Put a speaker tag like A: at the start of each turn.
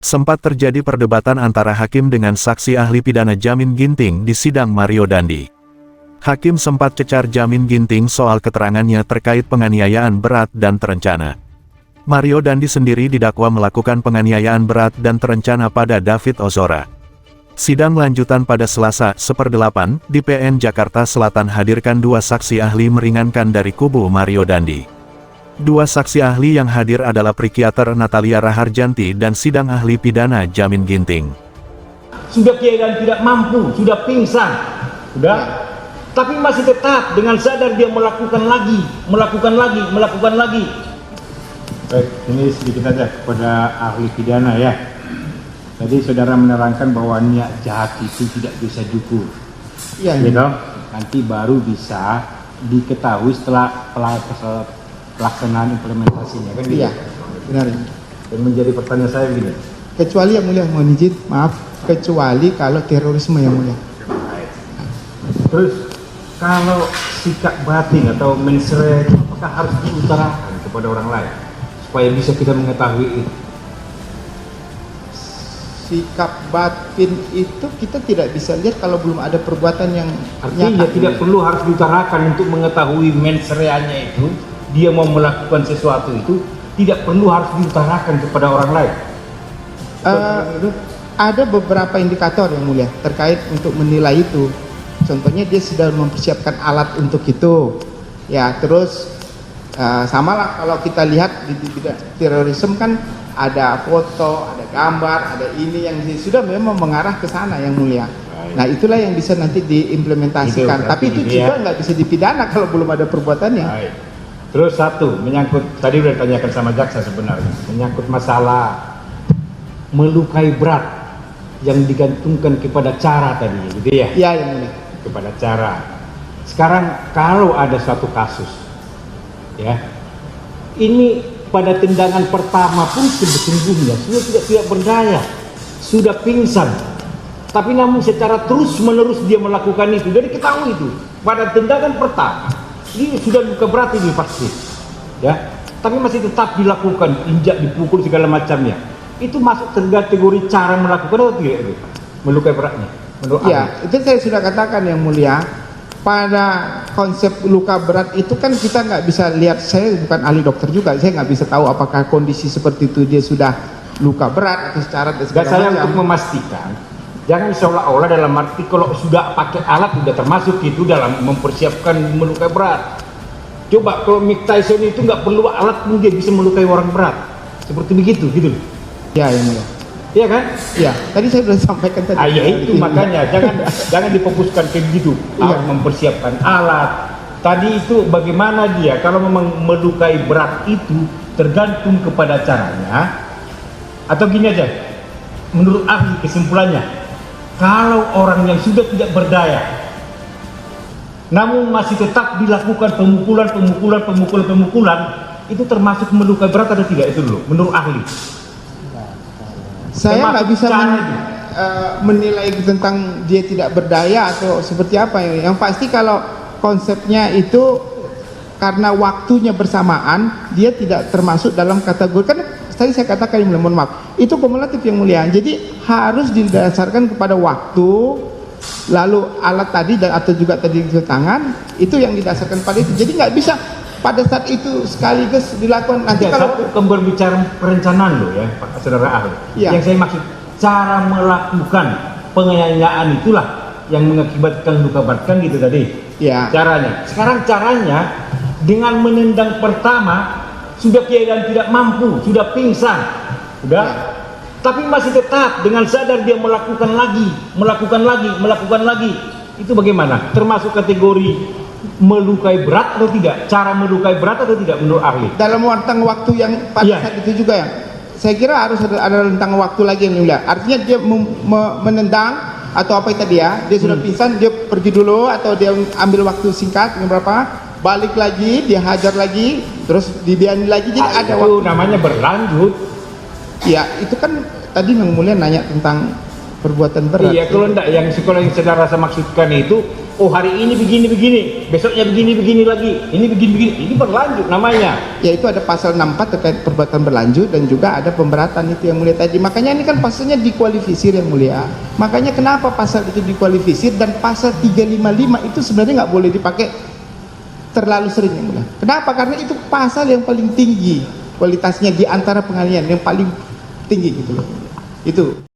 A: Sempat terjadi perdebatan antara hakim dengan saksi ahli pidana Jamin Ginting di sidang Mario Dandi. Hakim sempat cecar Jamin Ginting soal keterangannya terkait penganiayaan berat dan terencana. Mario Dandi sendiri didakwa melakukan penganiayaan berat dan terencana pada David Ozora. Sidang lanjutan pada Selasa, 1/8, di PN Jakarta Selatan hadirkan dua saksi ahli meringankan dari kubu Mario Dandi. Dua saksi ahli yang hadir adalah Psikiater Natalia Raharjanti dan sidang ahli pidana Jamin Ginting.
B: Sudah keadaan tidak mampu, sudah pingsan, sudah, tapi masih tetap dengan sadar dia melakukan lagi.
C: Baik, ini sedikit saja kepada ahli pidana ya. Tadi saudara menerangkan bahwa niat jahat itu tidak bisa diukur.
D: Iya,
C: Gitu? Nanti baru bisa diketahui setelah pelaksanaan implementasinya kan?
D: iya, benar.
C: Dan menjadi pertanyaan saya begini.
D: Kecuali yang mulia, mohon izin, maaf, kecuali kalau terorisme yang mulia.
C: Terus kalau sikap batin atau mensre itu apakah harus diutarakan kepada orang lain supaya bisa kita mengetahui itu?
D: Sikap batin itu kita tidak bisa lihat kalau belum ada perbuatan yang
C: Artinya tidak perlu harus diutarakan untuk mengetahui mensreanya itu, dia mau melakukan sesuatu itu tidak perlu harus diutarakan kepada orang lain.
D: Ada beberapa indikator yang mulia terkait untuk menilai itu. Contohnya dia sudah mempersiapkan alat untuk itu. Ya, terus sama lah kalau kita lihat di bidang terorisme kan ada foto, ada gambar, ada ini yang sudah memang mengarah ke sana yang mulia. Nah, itulah yang bisa nanti diimplementasikan. Tapi itu juga nggak bisa dipidana kalau belum ada perbuatannya.
C: Baik. Terus satu, menyangkut, tadi udah ditanyakan sama jaksa sebenarnya, menyangkut masalah melukai berat yang digantungkan kepada cara tadi, gitu ya?
D: Iya, yang mulia.
C: Kepada cara. Sekarang kalau ada suatu kasus, ya, ini pada tendangan pertama pun sesungguhnya sudah tidak berdaya, sudah pingsan, tapi namun secara terus menerus dia melakukan itu, jadi ketahui itu pada tendangan pertama ini sudah luka berat ini pasti, ya, tapi masih tetap dilakukan, injak, dipukul segala macamnya. Itu masuk kategori cara melakukan atau tidak itu? Melukai beratnya? Menurut
D: Ya, itu saya sudah katakan yang mulia. Pada konsep luka berat itu kan kita nggak bisa lihat. Saya bukan ahli dokter juga, saya nggak bisa tahu apakah kondisi seperti itu dia sudah luka berat atau secara segala
C: saya
D: macam.
C: untuk memastikan, jangan seolah-olah dalam arti kalau sudah pakai alat sudah termasuk itu dalam mempersiapkan melukai berat. Coba kalau Mike Tyson itu nggak perlu alat pun dia bisa melukai orang berat, seperti begitu, gitu.
D: Ya, yang mulia.
C: Iya kan?
D: Ya, tadi saya sudah sampaikan tadi.
C: Ya itu makanya jangan difokuskan ke begitu.
D: Iya.
C: Mempersiapkan alat. Tadi itu bagaimana dia kalau memang melukai berat itu tergantung kepada caranya. Atau gini aja, menurut ahli kesimpulannya, kalau orang yang sudah tidak berdaya, namun masih tetap dilakukan pemukulan, itu termasuk melukai berat atau tidak itu dulu, menurut ahli.
D: Saya nggak bisa menilai tentang dia tidak berdaya atau seperti apa. Yang pasti kalau konsepnya itu karena waktunya bersamaan, dia tidak termasuk dalam kategori. Kan tadi saya katakan, mohon maaf, itu kumulatif yang mulia. Jadi harus didasarkan kepada waktu, lalu alat tadi dan atau juga tadi di tangan, itu yang didasarkan pada itu. Jadi nggak bisa pada saat itu sekaligus dilakukan. Nanti
C: ya,
D: kalau
C: satu berbicara perencanaan loh ya, Pak Saudara ahli.
D: Ya.
C: Yang saya maksud cara melakukan penganiayaan itulah yang mengakibatkan luka berat kan gitu tadi.
D: Ya.
C: Caranya. Sekarang caranya dengan menendang pertama sudah keadaan tidak mampu, sudah pingsan, sudah.
D: Ya.
C: Tapi masih tetap dengan sadar dia melakukan lagi. Itu bagaimana? Termasuk kategori melukai berat atau tidak? Cara melukai berat atau tidak menurut ahli?
D: Dalam rentang waktu yang pada saat itu juga ya. Saya kira harus ada rentang waktu lagi yang mulia. Artinya dia menendang atau apa tadi ya, dia sudah pingsan, dia pergi dulu atau dia ambil waktu singkat berapa, balik lagi, dia hajar lagi, terus dibiarin lagi. Jadi ada
C: itu
D: waktu.
C: namanya berlanjut.
D: Ya, itu kan tadi yang mulia nanya tentang perbuatan berat.
C: Iya, kalau enggak yang sekolah yang saudara saya maksudkan itu
B: oh hari ini begini, besoknya begini lagi, ini begini, ini berlanjut namanya.
D: Yaitu ada pasal 64 terkait perbuatan berlanjut dan juga ada pemberatan itu yang mulia tadi. Makanya ini kan pasalnya dikualifisir yang mulia. Makanya kenapa pasal itu dikualifisir dan pasal 355 itu sebenarnya nggak boleh dipakai terlalu sering yang mulia. Kenapa? Karena itu pasal yang paling tinggi kualitasnya di antara penganiayaan yang paling tinggi gitu loh. Itu.